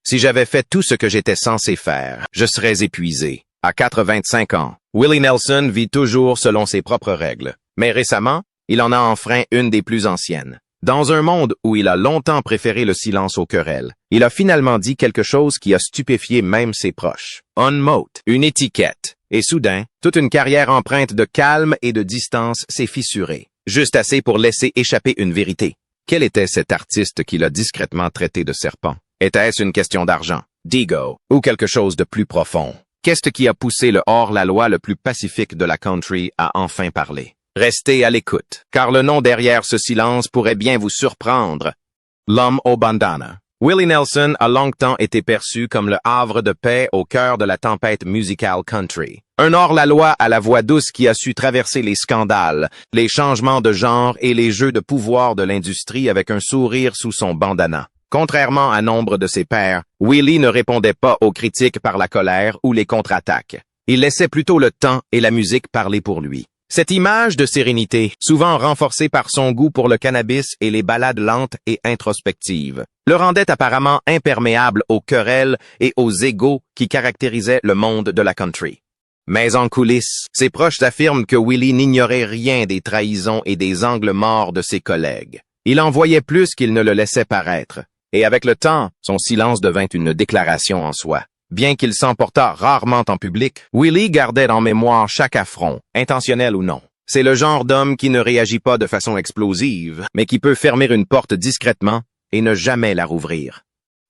Si j'avais fait tout ce que j'étais censé faire, je serais épuisé. À 85 ans, Willie Nelson vit toujours selon ses propres règles. Mais récemment, il en a enfreint une des plus anciennes. Dans un monde où il a longtemps préféré le silence aux querelles, il a finalement dit quelque chose qui a stupéfié même ses proches. Unmote, une étiquette. Et soudain, toute une carrière empreinte de calme et de distance s'est fissurée. Juste assez pour laisser échapper une vérité. Quel était cet artiste qui l'a discrètement traité de serpent? Était-ce une question d'argent, d'ego, ou quelque chose de plus profond? Qu'est-ce qui a poussé le hors-la-loi le plus pacifique de la country à enfin parler? Restez à l'écoute, car le nom derrière ce silence pourrait bien vous surprendre. L'homme au bandana. Willie Nelson a longtemps été perçu comme le havre de paix au cœur de la tempête musicale country. Un hors-la-loi à la voix douce qui a su traverser les scandales, les changements de genre et les jeux de pouvoir de l'industrie avec un sourire sous son bandana. Contrairement à nombre de ses pairs, Willie ne répondait pas aux critiques par la colère ou les contre-attaques. Il laissait plutôt le temps et la musique parler pour lui. Cette image de sérénité, souvent renforcée par son goût pour le cannabis et les ballades lentes et introspectives, le rendait apparemment imperméable aux querelles et aux égos qui caractérisaient le monde de la country. Mais en coulisses, ses proches affirment que Willie n'ignorait rien des trahisons et des angles morts de ses collègues. Il en voyait plus qu'il ne le laissait paraître. Et avec le temps, son silence devint une déclaration en soi. Bien qu'il s'emportât rarement en public, Willie gardait en mémoire chaque affront, intentionnel ou non. C'est le genre d'homme qui ne réagit pas de façon explosive, mais qui peut fermer une porte discrètement et ne jamais la rouvrir.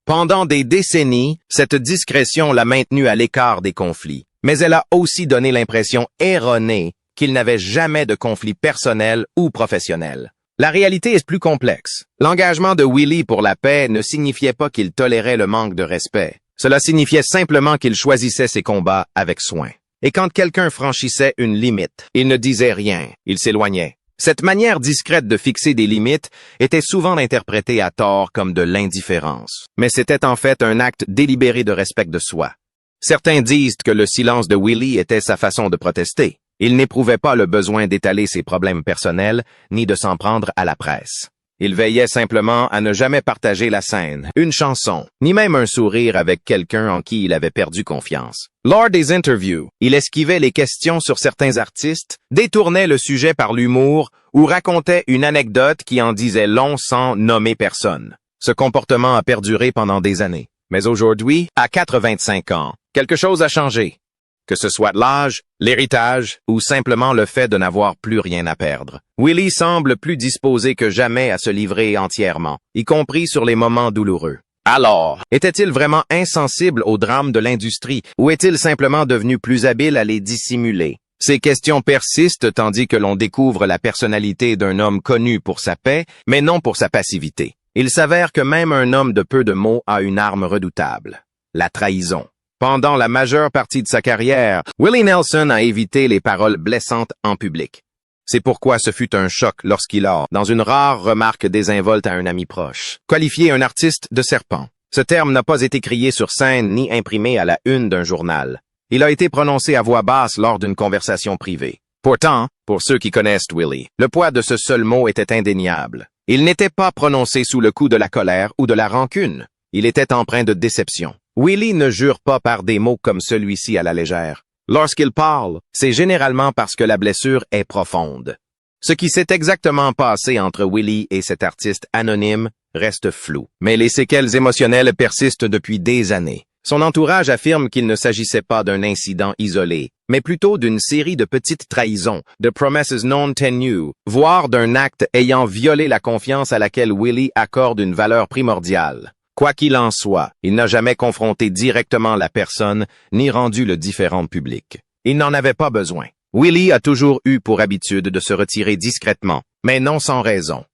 Pendant des décennies, cette discrétion l'a maintenu à l'écart des conflits, mais elle a aussi donné l'impression erronée qu'il n'avait jamais de conflit personnel ou professionnel. La réalité est plus complexe. L'engagement de Willie pour la paix ne signifiait pas qu'il tolérait le manque de respect. Cela signifiait simplement qu'il choisissait ses combats avec soin. Et quand quelqu'un franchissait une limite, il ne disait rien, il s'éloignait. Cette manière discrète de fixer des limites était souvent interprétée à tort comme de l'indifférence. Mais c'était en fait un acte délibéré de respect de soi. Certains disent que le silence de Willie était sa façon de protester. Il n'éprouvait pas le besoin d'étaler ses problèmes personnels, ni de s'en prendre à la presse. Il veillait simplement à ne jamais partager la scène, une chanson, ni même un sourire avec quelqu'un en qui il avait perdu confiance. Lors des interviews, il esquivait les questions sur certains artistes, détournait le sujet par l'humour ou racontait une anecdote qui en disait long sans nommer personne. Ce comportement a perduré pendant des années. Mais aujourd'hui, à 85 ans, quelque chose a changé. Que ce soit l'âge, l'héritage ou simplement le fait de n'avoir plus rien à perdre. Willie semble plus disposé que jamais à se livrer entièrement, y compris sur les moments douloureux. Alors, était-il vraiment insensible aux drames de l'industrie ou est-il simplement devenu plus habile à les dissimuler? Ces questions persistent tandis que l'on découvre la personnalité d'un homme connu pour sa paix, mais non pour sa passivité. Il s'avère que même un homme de peu de mots a une arme redoutable, la trahison. Pendant la majeure partie de sa carrière, Willie Nelson a évité les paroles blessantes en public. C'est pourquoi ce fut un choc lorsqu'il a, dans une rare remarque désinvolte à un ami proche, qualifié un artiste de serpent. Ce terme n'a pas été crié sur scène ni imprimé à la une d'un journal. Il a été prononcé à voix basse lors d'une conversation privée. Pourtant, pour ceux qui connaissent Willie, le poids de ce seul mot était indéniable. Il n'était pas prononcé sous le coup de la colère ou de la rancune. Il était empreint de déception. Willie ne jure pas par des mots comme celui-ci à la légère. Lorsqu'il parle, c'est généralement parce que la blessure est profonde. Ce qui s'est exactement passé entre Willie et cet artiste anonyme reste flou. Mais les séquelles émotionnelles persistent depuis des années. Son entourage affirme qu'il ne s'agissait pas d'un incident isolé, mais plutôt d'une série de petites trahisons, de promises non tenues, voire d'un acte ayant violé la confiance à laquelle Willie accorde une valeur primordiale. Quoi qu'il en soit, il n'a jamais confronté directement la personne ni rendu le différend public. Il n'en avait pas besoin. Willie a toujours eu pour habitude de se retirer discrètement, mais non sans raison.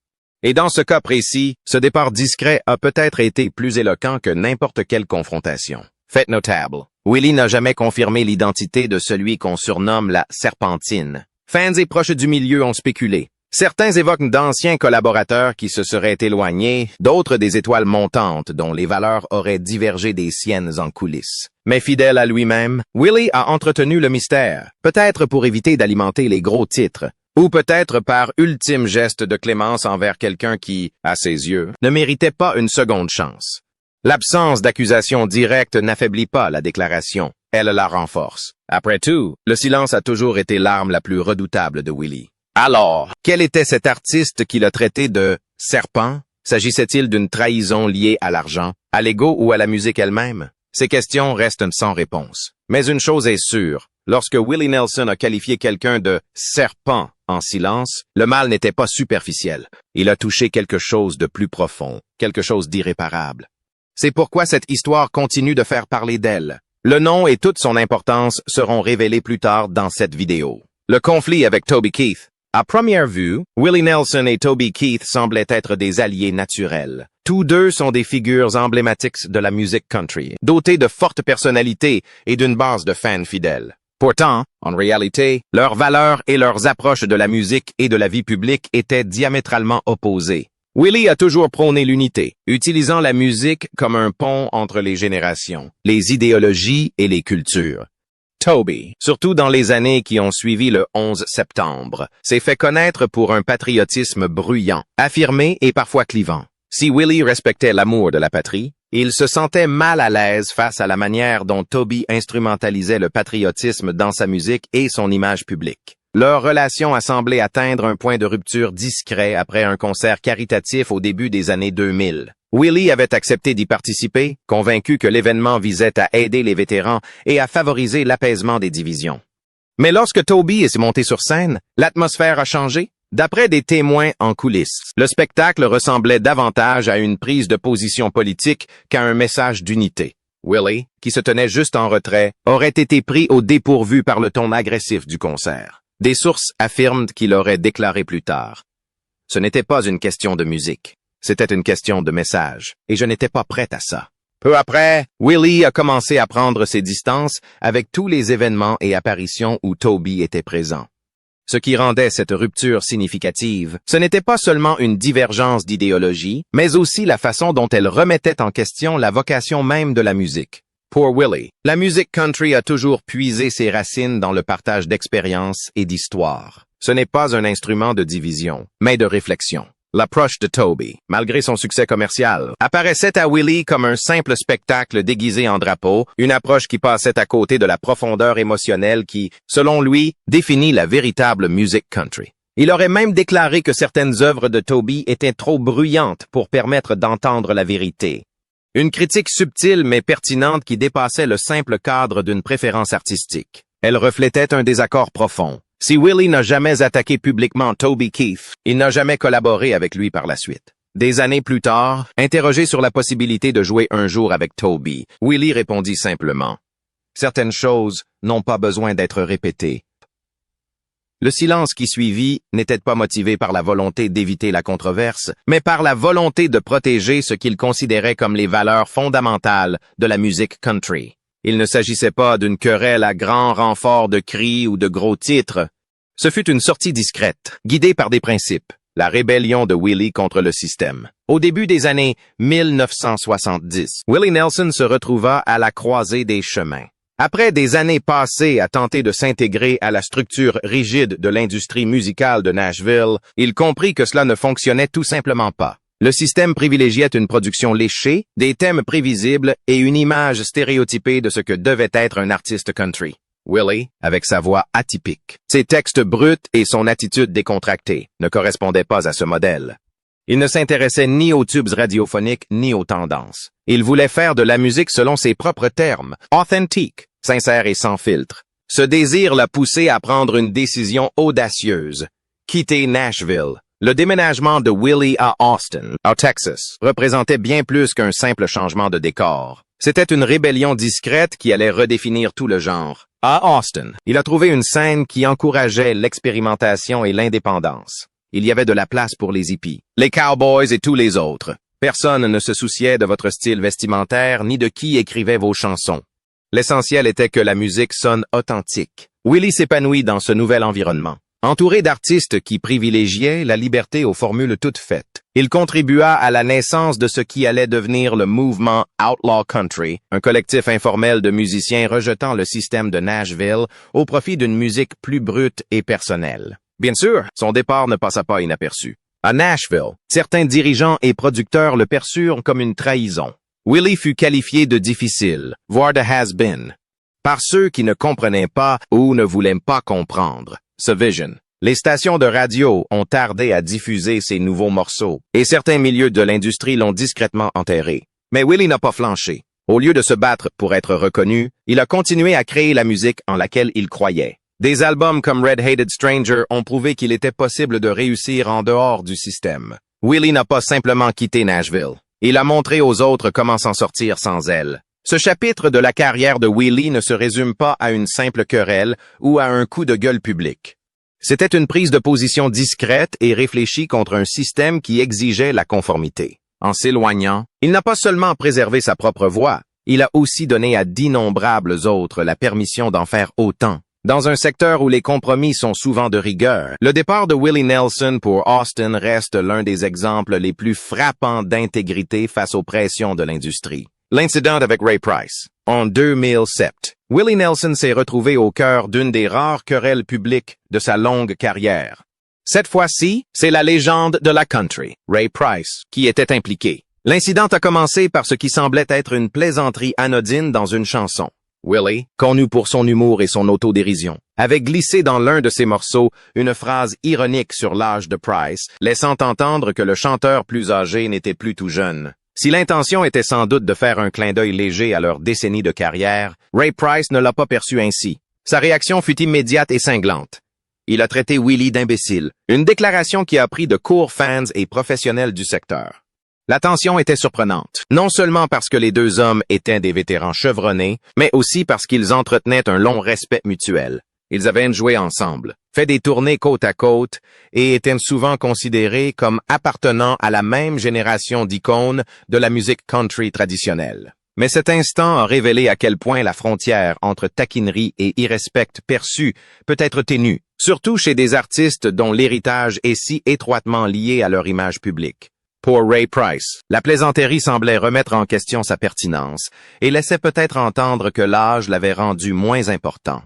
Et dans ce cas précis, ce départ discret a peut-être été plus éloquent que n'importe quelle confrontation. Fait notable, Willie n'a jamais confirmé l'identité de celui qu'on surnomme la Serpentine. Fans et proches du milieu ont spéculé. Certains évoquent d'anciens collaborateurs qui se seraient éloignés, d'autres des étoiles montantes dont les valeurs auraient divergé des siennes en coulisses. Mais fidèle à lui-même, Willie a entretenu le mystère, peut-être pour éviter d'alimenter les gros titres, ou peut-être par ultime geste de clémence envers quelqu'un qui, à ses yeux, ne méritait pas une seconde chance. L'absence d'accusation directe n'affaiblit pas la déclaration, elle la renforce. Après tout, le silence a toujours été l'arme la plus redoutable de Willie. Alors, quel était cet artiste qui l'a traité de « serpent » ? S'agissait-il d'une trahison liée à l'argent, à l'ego ou à la musique elle-même? Ces questions restent sans réponse. Mais une chose est sûre, lorsque Willie Nelson a qualifié quelqu'un de « serpent » en silence, le mal n'était pas superficiel. Il a touché quelque chose de plus profond, quelque chose d'irréparable. C'est pourquoi cette histoire continue de faire parler d'elle. Le nom et toute son importance seront révélés plus tard dans cette vidéo. Le conflit avec Toby Keith. À première vue, Willie Nelson et Toby Keith semblaient être des alliés naturels. Tous deux sont des figures emblématiques de la musique country, dotés de fortes personnalités et d'une base de fans fidèles. Pourtant, en réalité, leurs valeurs et leurs approches de la musique et de la vie publique étaient diamétralement opposées. Willie a toujours prôné l'unité, utilisant la musique comme un pont entre les générations, les idéologies et les cultures. Toby, surtout dans les années qui ont suivi le 11 septembre, s'est fait connaître pour un patriotisme bruyant, affirmé et parfois clivant. Si Willie respectait l'amour de la patrie, il se sentait mal à l'aise face à la manière dont Toby instrumentalisait le patriotisme dans sa musique et son image publique. Leur relation a semblé atteindre un point de rupture discret après un concert caritatif au début des années 2000. Willie avait accepté d'y participer, convaincu que l'événement visait à aider les vétérans et à favoriser l'apaisement des divisions. Mais lorsque Toby est monté sur scène, l'atmosphère a changé. D'après des témoins en coulisses, le spectacle ressemblait davantage à une prise de position politique qu'à un message d'unité. Willie, qui se tenait juste en retrait, aurait été pris au dépourvu par le ton agressif du concert. Des sources affirment qu'il aurait déclaré plus tard. Ce n'était pas une question de musique. C'était une question de message, et je n'étais pas prête à ça. Peu après, Willie a commencé à prendre ses distances avec tous les événements et apparitions où Toby était présent. Ce qui rendait cette rupture significative, ce n'était pas seulement une divergence d'idéologie, mais aussi la façon dont elle remettait en question la vocation même de la musique. Pour Willie, la musique country a toujours puisé ses racines dans le partage d'expériences et d'histoires. Ce n'est pas un instrument de division, mais de réflexion. L'approche de Toby, malgré son succès commercial, apparaissait à Willie comme un simple spectacle déguisé en drapeau, une approche qui passait à côté de la profondeur émotionnelle qui, selon lui, définit la véritable musique country. Il aurait même déclaré que certaines œuvres de Toby étaient trop bruyantes pour permettre d'entendre la vérité. Une critique subtile mais pertinente qui dépassait le simple cadre d'une préférence artistique. Elle reflétait un désaccord profond. Si Willie n'a jamais attaqué publiquement Toby Keith, il n'a jamais collaboré avec lui par la suite. Des années plus tard, interrogé sur la possibilité de jouer un jour avec Toby, Willie répondit simplement « Certaines choses n'ont pas besoin d'être répétées. » Le silence qui suivit n'était pas motivé par la volonté d'éviter la controverse, mais par la volonté de protéger ce qu'il considérait comme les valeurs fondamentales de la musique country. Il ne s'agissait pas d'une querelle à grand renfort de cris ou de gros titres. Ce fut une sortie discrète, guidée par des principes, la rébellion de Willie contre le système. Au début des années 1970, Willie Nelson se retrouva à la croisée des chemins. Après des années passées à tenter de s'intégrer à la structure rigide de l'industrie musicale de Nashville, il comprit que cela ne fonctionnait tout simplement pas. Le système privilégiait une production léchée, des thèmes prévisibles et une image stéréotypée de ce que devait être un artiste country. Willie, avec sa voix atypique, ses textes bruts et son attitude décontractée, ne correspondaient pas à ce modèle. Il ne s'intéressait ni aux tubes radiophoniques ni aux tendances. Il voulait faire de la musique selon ses propres termes, authentique, sincère et sans filtre. Ce désir l'a poussé à prendre une décision audacieuse, quitter Nashville. Le déménagement de Willie à Austin, au Texas, représentait bien plus qu'un simple changement de décor. C'était une rébellion discrète qui allait redéfinir tout le genre. À Austin, il a trouvé une scène qui encourageait l'expérimentation et l'indépendance. Il y avait de la place pour les hippies, les cowboys et tous les autres. Personne ne se souciait de votre style vestimentaire ni de qui écrivait vos chansons. L'essentiel était que la musique sonne authentique. Willie s'épanouit dans ce nouvel environnement. Entouré d'artistes qui privilégiaient la liberté aux formules toutes faites, il contribua à la naissance de ce qui allait devenir le mouvement Outlaw Country, un collectif informel de musiciens rejetant le système de Nashville au profit d'une musique plus brute et personnelle. Bien sûr, son départ ne passa pas inaperçu. À Nashville, certains dirigeants et producteurs le perçurent comme une trahison. Willie fut qualifié de difficile, voire de has-been, par ceux qui ne comprenaient pas ou ne voulaient pas comprendre ce Vision. Les stations de radio ont tardé à diffuser ces nouveaux morceaux, et certains milieux de l'industrie l'ont discrètement enterré. Mais Willie n'a pas flanché. Au lieu de se battre pour être reconnu, il a continué à créer la musique en laquelle il croyait. Des albums comme Red-Hated Stranger ont prouvé qu'il était possible de réussir en dehors du système. Willie n'a pas simplement quitté Nashville. Il a montré aux autres comment s'en sortir sans elle. Ce chapitre de la carrière de Willie ne se résume pas à une simple querelle ou à un coup de gueule public. C'était une prise de position discrète et réfléchie contre un système qui exigeait la conformité. En s'éloignant, il n'a pas seulement préservé sa propre voix, il a aussi donné à d'innombrables autres la permission d'en faire autant. Dans un secteur où les compromis sont souvent de rigueur, le départ de Willie Nelson pour Austin reste l'un des exemples les plus frappants d'intégrité face aux pressions de l'industrie. L'incident avec Ray Price. En 2007, Willie Nelson s'est retrouvé au cœur d'une des rares querelles publiques de sa longue carrière. Cette fois-ci, c'est la légende de la country, Ray Price, qui était impliqué. L'incident a commencé par ce qui semblait être une plaisanterie anodine dans une chanson. Willie, connu pour son humour et son autodérision, avait glissé dans l'un de ses morceaux une phrase ironique sur l'âge de Price, laissant entendre que le chanteur plus âgé n'était plus tout jeune. Si l'intention était sans doute de faire un clin d'œil léger à leur décennie de carrière, Ray Price ne l'a pas perçu ainsi. Sa réaction fut immédiate et cinglante. Il a traité Willie d'imbécile, une déclaration qui a pris de court fans et professionnels du secteur. La tension était surprenante, non seulement parce que les deux hommes étaient des vétérans chevronnés, mais aussi parce qu'ils entretenaient un long respect mutuel. Ils avaient joué ensemble, fait des tournées côte à côte et étaient souvent considérés comme appartenant à la même génération d'icônes de la musique country traditionnelle. Mais cet instant a révélé à quel point la frontière entre taquinerie et irrespect perçu peut être ténue, surtout chez des artistes dont l'héritage est si étroitement lié à leur image publique. Pour Ray Price, la plaisanterie semblait remettre en question sa pertinence et laissait peut-être entendre que l'âge l'avait rendu moins important.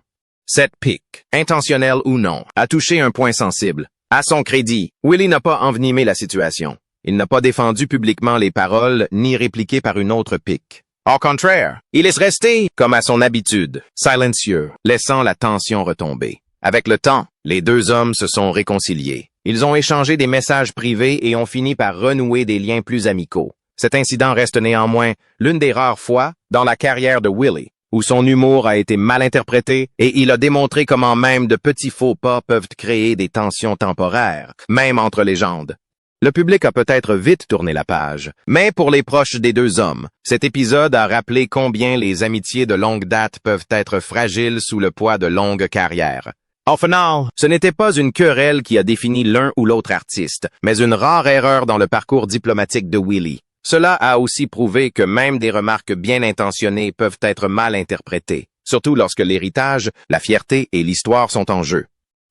Cette pique, intentionnelle ou non, a touché un point sensible. À son crédit, Willie n'a pas envenimé la situation. Il n'a pas défendu publiquement les paroles ni répliqué par une autre pique. Au contraire, il est resté, comme à son habitude, silencieux, laissant la tension retomber. Avec le temps, les deux hommes se sont réconciliés. Ils ont échangé des messages privés et ont fini par renouer des liens plus amicaux. Cet incident reste néanmoins l'une des rares fois dans la carrière de Willie où son humour a été mal interprété et il a démontré comment même de petits faux pas peuvent créer des tensions temporaires, même entre légendes. Le public a peut-être vite tourné la page, mais pour les proches des deux hommes, cet épisode a rappelé combien les amitiés de longue date peuvent être fragiles sous le poids de longues carrières. Au final, ce n'était pas une querelle qui a défini l'un ou l'autre artiste, mais une rare erreur dans le parcours diplomatique de Willie. Cela a aussi prouvé que même des remarques bien intentionnées peuvent être mal interprétées, surtout lorsque l'héritage, la fierté et l'histoire sont en jeu.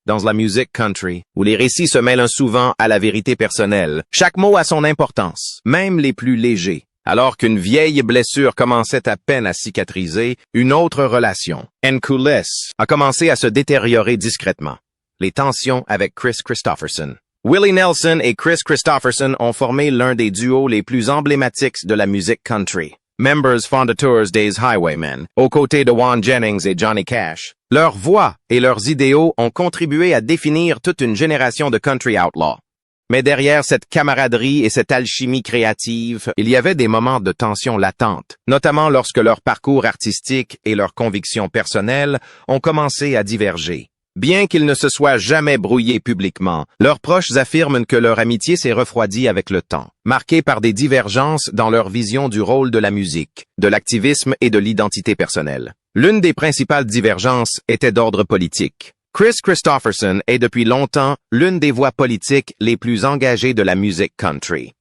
Dans la musique country, où les récits se mêlent souvent à la vérité personnelle, chaque mot a son importance, même les plus légers. Alors qu'une vieille blessure commençait à peine à cicatriser, une autre relation, en coulisses, a commencé à se détériorer discrètement. Les tensions avec Kris Kristofferson. Willie Nelson et Kris Kristofferson ont formé l'un des duos les plus emblématiques de la musique country. Members fondateurs des Highwaymen, aux côtés de Waylon Jennings et Johnny Cash. Leurs voix et leurs idéaux ont contribué à définir toute une génération de country outlaws. Mais derrière cette camaraderie et cette alchimie créative, il y avait des moments de tension latente, notamment lorsque leur parcours artistique et leurs convictions personnelles ont commencé à diverger. Bien qu'ils ne se soient jamais brouillés publiquement, leurs proches affirment que leur amitié s'est refroidie avec le temps, marquée par des divergences dans leur vision du rôle de la musique, de l'activisme et de l'identité personnelle. L'une des principales divergences était d'ordre politique. Kris Kristofferson est depuis longtemps l'une des voix politiques les plus engagées de la musique country.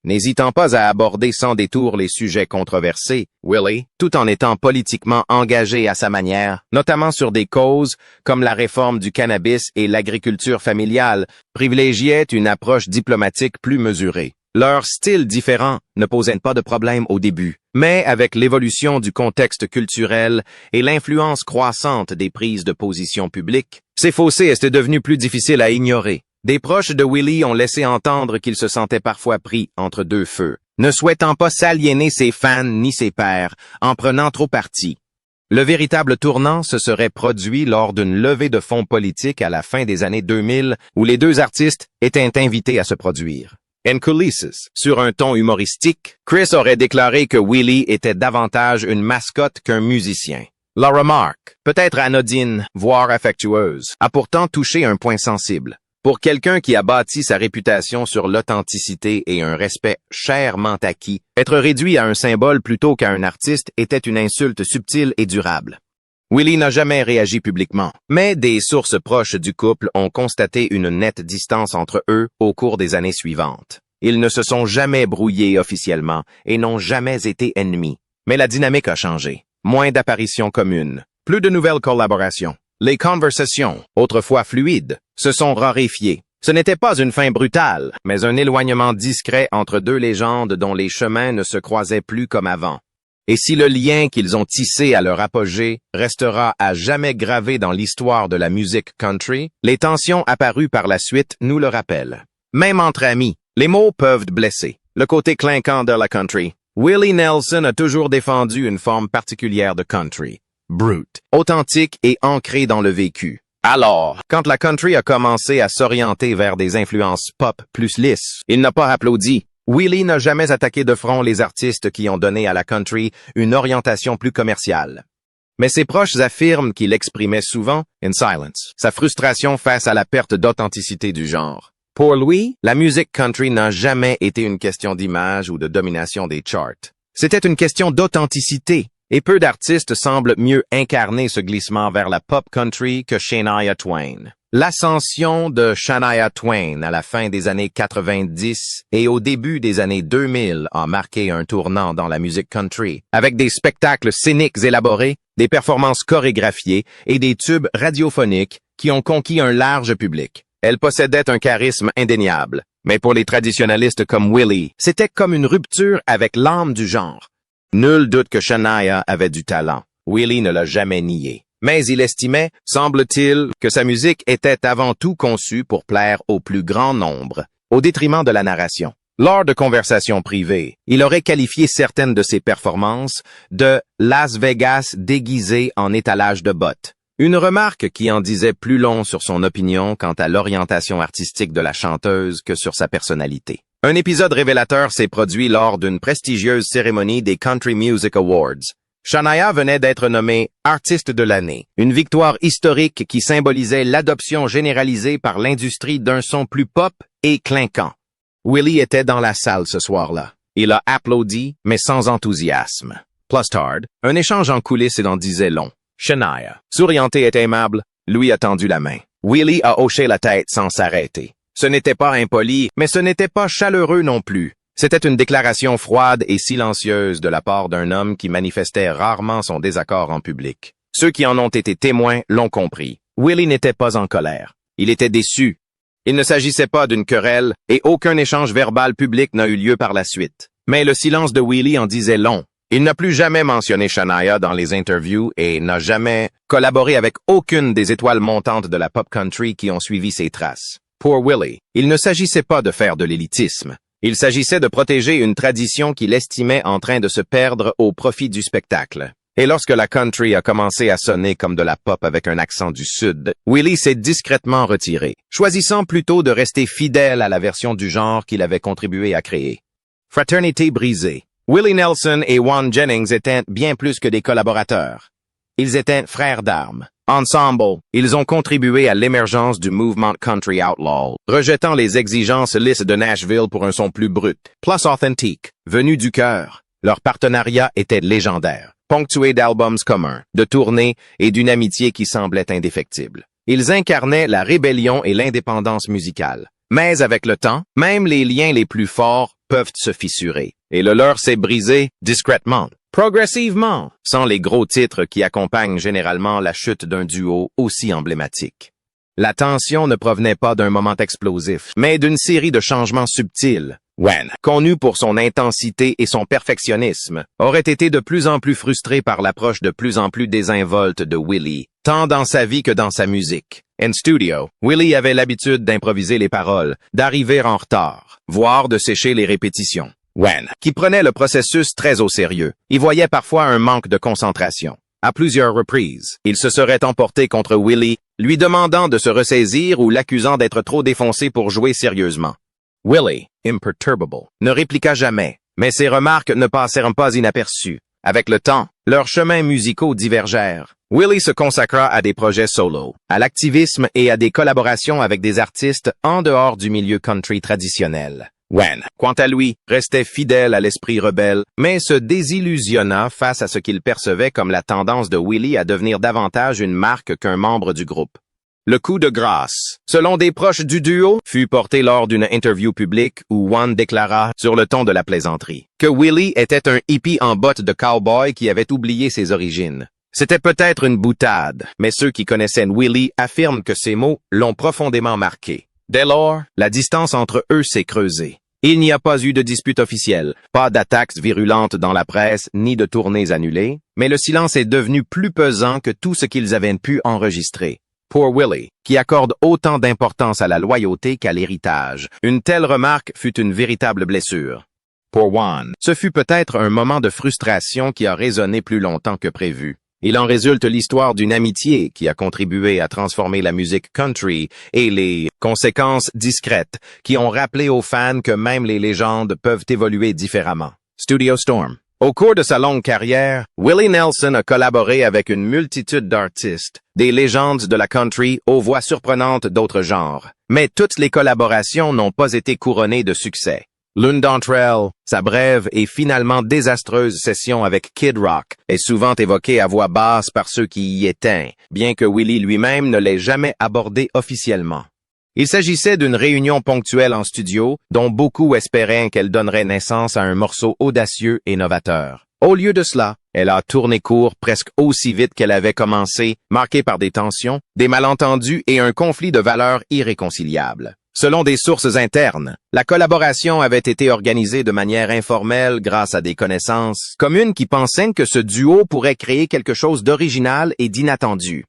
N'hésitant pas à aborder sans détour les sujets controversés, Willie, tout en étant politiquement engagé à sa manière, notamment sur des causes comme la réforme du cannabis et l'agriculture familiale, privilégiait une approche diplomatique plus mesurée. Leur style différent ne posait pas de problème au début, mais avec l'évolution du contexte culturel et l'influence croissante des prises de position publiques, ces fossés étaient devenus plus difficiles à ignorer. Des proches de Willie ont laissé entendre qu'il se sentait parfois pris entre deux feux. ne souhaitant pas s'aliéner ses fans ni ses pairs, en prenant trop parti. Le véritable tournant se serait produit lors d'une levée de fonds politique à la fin des années 2000 où les deux artistes étaient invités à se produire. En coulisses, sur un ton humoristique, Chris aurait déclaré que Willie était davantage une mascotte qu'un musicien. La remarque, peut-être anodine, voire affectueuse, a pourtant touché un point sensible. Pour quelqu'un qui a bâti sa réputation sur l'authenticité et un respect chèrement acquis, être réduit à un symbole plutôt qu'à un artiste était une insulte subtile et durable. Willie n'a jamais réagi publiquement, mais des sources proches du couple ont constaté une nette distance entre eux au cours des années suivantes. Ils ne se sont jamais brouillés officiellement et n'ont jamais été ennemis. Mais la dynamique a changé. Moins d'apparitions communes, plus de nouvelles collaborations. Les conversations, autrefois fluides, se sont raréfiées. Ce n'était pas une fin brutale, mais un éloignement discret entre deux légendes dont les chemins ne se croisaient plus comme avant. Et si le lien qu'ils ont tissé à leur apogée restera à jamais gravé dans l'histoire de la musique country, les tensions apparues par la suite nous le rappellent. Même entre amis, les mots peuvent blesser. Le côté clinquant de la country. Willie Nelson a toujours défendu une forme particulière de country. Brute, authentique et ancré dans le vécu. Alors, quand la country a commencé à s'orienter vers des influences pop plus lisses, il n'a pas applaudi. Willie n'a jamais attaqué de front les artistes qui ont donné à la country une orientation plus commerciale. Mais ses proches affirment qu'il exprimait souvent, in silence, sa frustration face à la perte d'authenticité du genre. Pour lui, la musique country n'a jamais été une question d'image ou de domination des charts. C'était une question d'authenticité. Et peu d'artistes semblent mieux incarner ce glissement vers la pop country que Shania Twain. L'ascension de Shania Twain à la fin des années 90 et au début des années 2000 a marqué un tournant dans la musique country, avec des spectacles scéniques élaborés, des performances chorégraphiées et des tubes radiophoniques qui ont conquis un large public. Elle possédait un charisme indéniable, mais pour les traditionalistes comme Willie, c'était comme une rupture avec l'âme du genre. Nul doute que Shania avait du talent. Willie ne l'a jamais nié. Mais il estimait, semble-t-il, que sa musique était avant tout conçue pour plaire au plus grand nombre, au détriment de la narration. Lors de conversations privées, il aurait qualifié certaines de ses performances de Las Vegas déguisé en étalage de bottes. Une remarque qui en disait plus long sur son opinion quant à l'orientation artistique de la chanteuse que sur sa personnalité. Un épisode révélateur s'est produit lors d'une prestigieuse cérémonie des Country Music Awards. Shania venait d'être nommée Artiste de l'année, une victoire historique qui symbolisait l'adoption généralisée par l'industrie d'un son plus pop et clinquant. Willie était dans la salle ce soir-là. Il a applaudi, mais sans enthousiasme. Plustard, un échange en coulisses et en disait long. Shania, souriante et aimable, lui a tendu la main. Willie a hoché la tête sans s'arrêter. Ce n'était pas impoli, mais ce n'était pas chaleureux non plus. C'était une déclaration froide et silencieuse de la part d'un homme qui manifestait rarement son désaccord en public. Ceux qui en ont été témoins l'ont compris. Willie n'était pas en colère. Il était déçu. Il ne s'agissait pas d'une querelle et aucun échange verbal public n'a eu lieu par la suite. Mais le silence de Willie en disait long. Il n'a plus jamais mentionné Shania dans les interviews et n'a jamais collaboré avec aucune des étoiles montantes de la pop country qui ont suivi ses traces. Pour Willie, il ne s'agissait pas de faire de l'élitisme. Il s'agissait de protéger une tradition qu'il estimait en train de se perdre au profit du spectacle. Et lorsque la country a commencé à sonner comme de la pop avec un accent du Sud, Willie s'est discrètement retiré, choisissant plutôt de rester fidèle à la version du genre qu'il avait contribué à créer. Fraternité brisée. Willie Nelson et Juan Jennings étaient bien plus que des collaborateurs. Ils étaient frères d'armes. Ensemble, ils ont contribué à l'émergence du mouvement country outlaw, rejetant les exigences lisses de Nashville pour un son plus brut, plus authentique, venu du cœur. Leur partenariat était légendaire, ponctué d'albums communs, de tournées et d'une amitié qui semblait indéfectible. Ils incarnaient la rébellion et l'indépendance musicale. Mais avec le temps, même les liens les plus forts peuvent se fissurer. Et le leur s'est brisé discrètement, progressivement, sans les gros titres qui accompagnent généralement la chute d'un duo aussi emblématique. La tension ne provenait pas d'un moment explosif, mais d'une série de changements subtils. Wen, connu pour son intensité et son perfectionnisme, aurait été de plus en plus frustré par l'approche de plus en plus désinvolte de Willie, tant dans sa vie que dans sa musique. En studio, Willie avait l'habitude d'improviser les paroles, d'arriver en retard, voire de sécher les répétitions. Wen, qui prenait le processus très au sérieux, y voyait parfois un manque de concentration. À plusieurs reprises, il se serait emporté contre Willie, lui demandant de se ressaisir ou l'accusant d'être trop défoncé pour jouer sérieusement. Willie, imperturbable, ne répliqua jamais, mais ses remarques ne passèrent pas inaperçues. Avec le temps, leurs chemins musicaux divergèrent. Willie se consacra à des projets solo, à l'activisme et à des collaborations avec des artistes en dehors du milieu country traditionnel. Wen, quant à lui, restait fidèle à l'esprit rebelle, mais se désillusionna face à ce qu'il percevait comme la tendance de Willie à devenir davantage une marque qu'un membre du groupe. Le coup de grâce, selon des proches du duo, fut porté lors d'une interview publique où Wen déclara, sur le ton de la plaisanterie, que Willie était un hippie en bottes de cowboy qui avait oublié ses origines. C'était peut-être une boutade, mais ceux qui connaissaient Willie affirment que ces mots l'ont profondément marqué. Dès lors, la distance entre eux s'est creusée. Il n'y a pas eu de dispute officielle, pas d'attaques virulentes dans la presse, ni de tournées annulées, mais le silence est devenu plus pesant que tout ce qu'ils avaient pu enregistrer. Pour Willie, qui accorde autant d'importance à la loyauté qu'à l'héritage, une telle remarque fut une véritable blessure. Pour Wen, ce fut peut-être un moment de frustration qui a résonné plus longtemps que prévu. Il en résulte l'histoire d'une amitié qui a contribué à transformer la musique country et les conséquences discrètes qui ont rappelé aux fans que même les légendes peuvent évoluer différemment. Studio Storm. Au cours de sa longue carrière, Willie Nelson a collaboré avec une multitude d'artistes, des légendes de la country aux voix surprenantes d'autres genres. Mais toutes les collaborations n'ont pas été couronnées de succès. L'une d'entre elles, sa brève et finalement désastreuse session avec Kid Rock, est souvent évoquée à voix basse par ceux qui y étaient, bien que Willie lui-même ne l'ait jamais abordée officiellement. Il s'agissait d'une réunion ponctuelle en studio, dont beaucoup espéraient qu'elle donnerait naissance à un morceau audacieux et novateur. Au lieu de cela, elle a tourné court presque aussi vite qu'elle avait commencé, marquée par des tensions, des malentendus et un conflit de valeurs irréconciliables. Selon des sources internes, la collaboration avait été organisée de manière informelle grâce à des connaissances communes qui pensaient que ce duo pourrait créer quelque chose d'original et d'inattendu.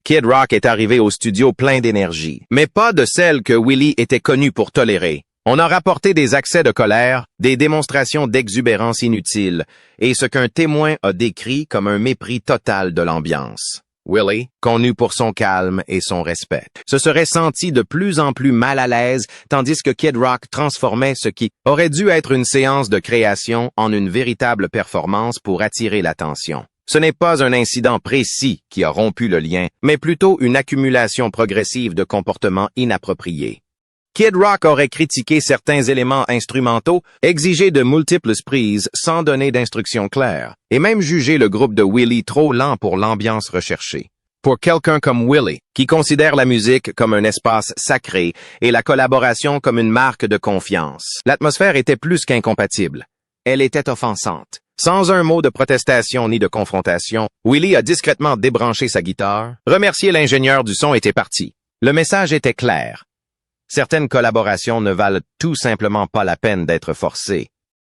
Kid Rock est arrivé au studio plein d'énergie, mais pas de celle que Willie était connu pour tolérer. On a rapporté des accès de colère, des démonstrations d'exubérance inutiles, et ce qu'un témoin a décrit comme un mépris total de l'ambiance. Willie, connu pour son calme et son respect, se serait senti de plus en plus mal à l'aise, tandis que Kid Rock transformait ce qui aurait dû être une séance de création en une véritable performance pour attirer l'attention. Ce n'est pas un incident précis qui a rompu le lien, mais plutôt une accumulation progressive de comportements inappropriés. Kid Rock aurait critiqué certains éléments instrumentaux, exigé de multiples prises sans donner d'instructions claires, et même jugé le groupe de Willie trop lent pour l'ambiance recherchée. Pour quelqu'un comme Willie, qui considère la musique comme un espace sacré et la collaboration comme une marque de confiance, l'atmosphère était plus qu'incompatible. Elle était offensante. Sans un mot de protestation ni de confrontation, Willie a discrètement débranché sa guitare, remercié l'ingénieur du son et était parti. Le message était clair. Certaines collaborations ne valent tout simplement pas la peine d'être forcées.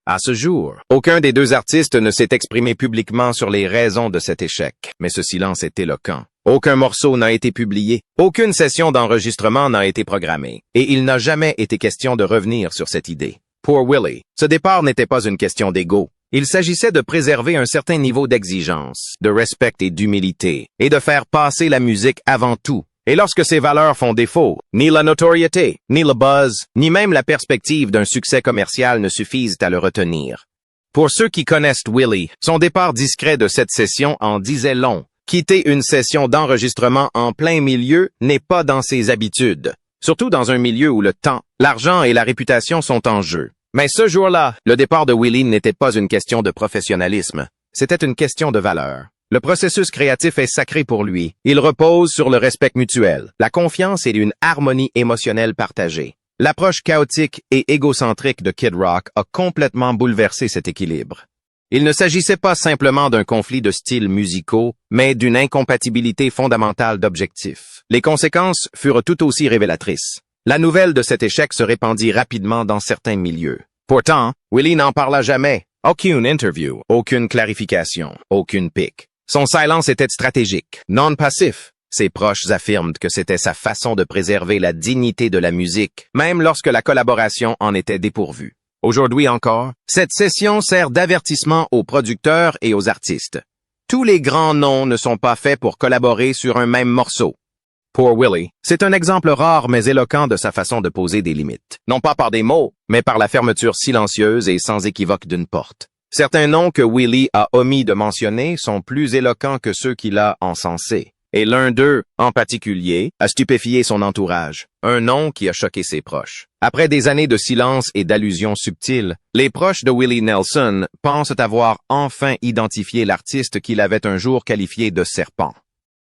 À ce jour, aucun des deux artistes ne s'est exprimé publiquement sur les raisons de cet échec, mais ce silence est éloquent. Aucun morceau n'a été publié, aucune session d'enregistrement n'a été programmée, et il n'a jamais été question de revenir sur cette idée. Pour Willie, ce départ n'était pas une question d'ego. Il s'agissait de préserver un certain niveau d'exigence, de respect et d'humilité, et de faire passer la musique avant tout. Et lorsque ces valeurs font défaut, ni la notoriété, ni le buzz, ni même la perspective d'un succès commercial ne suffisent à le retenir. Pour ceux qui connaissent Willie, son départ discret de cette session en disait long. Quitter une session d'enregistrement en plein milieu n'est pas dans ses habitudes, surtout dans un milieu où le temps, l'argent et la réputation sont en jeu. Mais ce jour-là, le départ de Willie n'était pas une question de professionnalisme, c'était une question de valeur. Le processus créatif est sacré pour lui. Il repose sur le respect mutuel, la confiance et une harmonie émotionnelle partagée. L'approche chaotique et égocentrique de Kid Rock a complètement bouleversé cet équilibre. Il ne s'agissait pas simplement d'un conflit de styles musicaux, mais d'une incompatibilité fondamentale d'objectifs. Les conséquences furent tout aussi révélatrices. La nouvelle de cet échec se répandit rapidement dans certains milieux. Pourtant, Willie n'en parla jamais. Aucune interview, aucune clarification, aucune pique. Son silence était stratégique, non passif. Ses proches affirment que c'était sa façon de préserver la dignité de la musique, même lorsque la collaboration en était dépourvue. Aujourd'hui encore, cette session sert d'avertissement aux producteurs et aux artistes. Tous les grands noms ne sont pas faits pour collaborer sur un même morceau. Pour Willie, c'est un exemple rare mais éloquent de sa façon de poser des limites. Non pas par des mots, mais par la fermeture silencieuse et sans équivoque d'une porte. Certains noms que Willie a omis de mentionner sont plus éloquents que ceux qu'il a encensés. Et l'un d'eux, en particulier, a stupéfié son entourage. Un nom qui a choqué ses proches. Après des années de silence et d'allusions subtiles, les proches de Willie Nelson pensent avoir enfin identifié l'artiste qu'il avait un jour qualifié de serpent.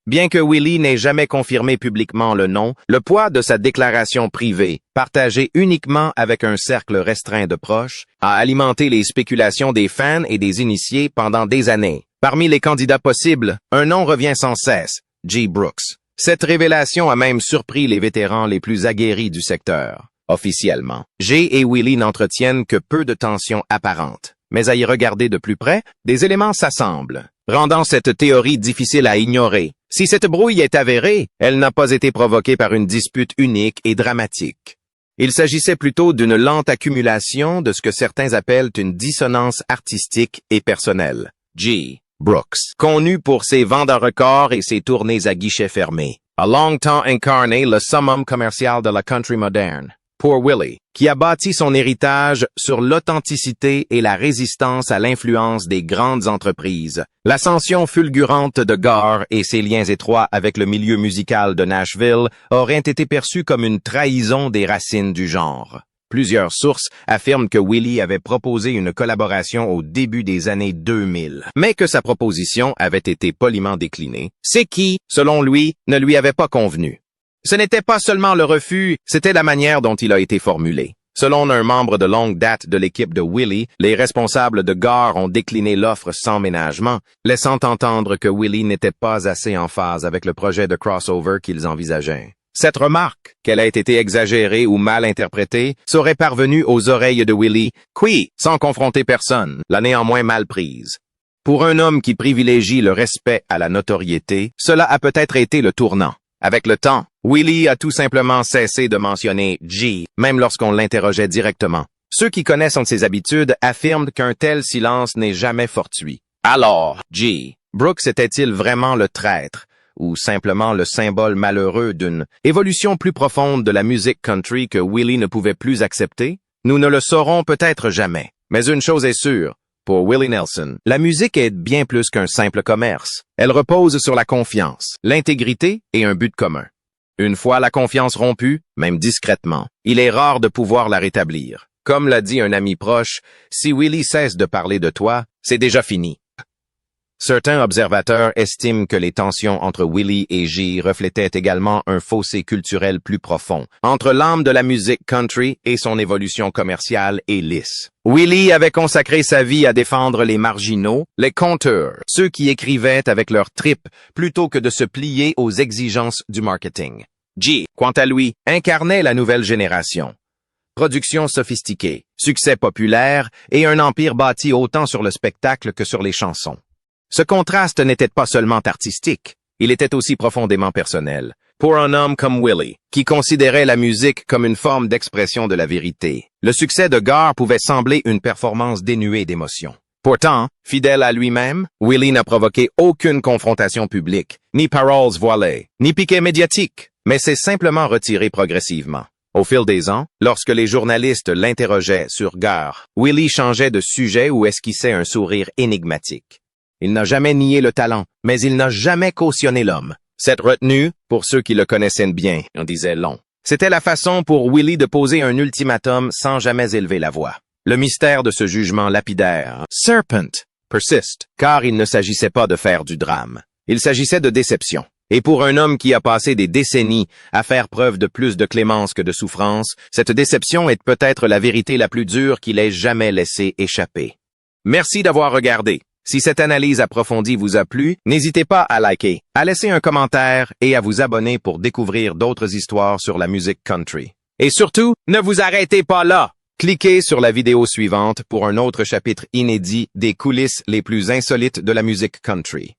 Bien que Willie n'ait jamais confirmé publiquement le nom, le poids de sa déclaration privée, partagée uniquement avec un cercle restreint de proches, a alimenté les spéculations des fans et des initiés pendant des années. Parmi les candidats possibles, un nom revient sans cesse, G. Brooks. Cette révélation a même surpris les vétérans les plus aguerris du secteur. Officiellement, G et Willie n'entretiennent que peu de tensions apparentes. Mais à y regarder de plus près, des éléments s'assemblent, rendant cette théorie difficile à ignorer. Si cette brouille est avérée, elle n'a pas été provoquée par une dispute unique et dramatique. Il s'agissait plutôt d'une lente accumulation de ce que certains appellent une dissonance artistique et personnelle. G. Brooks, connu pour ses ventes à record et ses tournées à guichets fermés, a longtemps incarné le summum commercial de la country moderne. Pour Willie, qui a bâti son héritage sur l'authenticité et la résistance à l'influence des grandes entreprises, l'ascension fulgurante de Gar et ses liens étroits avec le milieu musical de Nashville auraient été perçus comme une trahison des racines du genre. Plusieurs sources affirment que Willie avait proposé une collaboration au début des années 2000, mais que sa proposition avait été poliment déclinée, ce qui, selon lui, ne lui avait pas convenu. Ce n'était pas seulement le refus, c'était la manière dont il a été formulé. Selon un membre de longue date de l'équipe de Willie, les responsables de Gar ont décliné l'offre sans ménagement, laissant entendre que Willie n'était pas assez en phase avec le projet de crossover qu'ils envisageaient. Cette remarque, qu'elle ait été exagérée ou mal interprétée, serait parvenue aux oreilles de Willie, qui, sans confronter personne, l'a néanmoins mal prise. Pour un homme qui privilégie le respect à la notoriété, cela a peut-être été le tournant. Avec le temps, Willie a tout simplement cessé de mentionner G, même lorsqu'on l'interrogeait directement. Ceux qui connaissent ses habitudes affirment qu'un tel silence n'est jamais fortuit. Alors, G. Brooks était-il vraiment le traître, ou simplement le symbole malheureux d'une évolution plus profonde de la musique country que Willie ne pouvait plus accepter? Nous ne le saurons peut-être jamais. Mais une chose est sûre. Pour Willie Nelson, la musique est bien plus qu'un simple commerce. Elle repose sur la confiance, l'intégrité et un but commun. Une fois la confiance rompue, même discrètement, il est rare de pouvoir la rétablir. Comme l'a dit un ami proche, si Willie cesse de parler de toi, c'est déjà fini. Certains observateurs estiment que les tensions entre Willie et G reflétaient également un fossé culturel plus profond, entre l'âme de la musique country et son évolution commerciale et lisse. Willie avait consacré sa vie à défendre les marginaux, les conteurs, ceux qui écrivaient avec leur tripes plutôt que de se plier aux exigences du marketing. G, quant à lui, incarnait la nouvelle génération. Production sophistiquée, succès populaire et un empire bâti autant sur le spectacle que sur les chansons. Ce contraste n'était pas seulement artistique, il était aussi profondément personnel. Pour un homme comme Willie, qui considérait la musique comme une forme d'expression de la vérité, le succès de Gar pouvait sembler une performance dénuée d'émotion. Pourtant, fidèle à lui-même, Willie n'a provoqué aucune confrontation publique, ni paroles voilées, ni piquet médiatique, mais s'est simplement retiré progressivement. Au fil des ans, lorsque les journalistes l'interrogeaient sur Gar, Willie changeait de sujet ou esquissait un sourire énigmatique. Il n'a jamais nié le talent, mais il n'a jamais cautionné l'homme. Cette retenue, pour ceux qui le connaissaient bien, en disait long. C'était la façon pour Willie de poser un ultimatum sans jamais élever la voix. Le mystère de ce jugement lapidaire, Serpent, persiste, car il ne s'agissait pas de faire du drame. Il s'agissait de déception. Et pour un homme qui a passé des décennies à faire preuve de plus de clémence que de souffrance, cette déception est peut-être la vérité la plus dure qu'il ait jamais laissé échapper. Merci d'avoir regardé. Si cette analyse approfondie vous a plu, n'hésitez pas à liker, à laisser un commentaire et à vous abonner pour découvrir d'autres histoires sur la musique country. Et surtout, ne vous arrêtez pas là! Cliquez sur la vidéo suivante pour un autre chapitre inédit des coulisses les plus insolites de la musique country.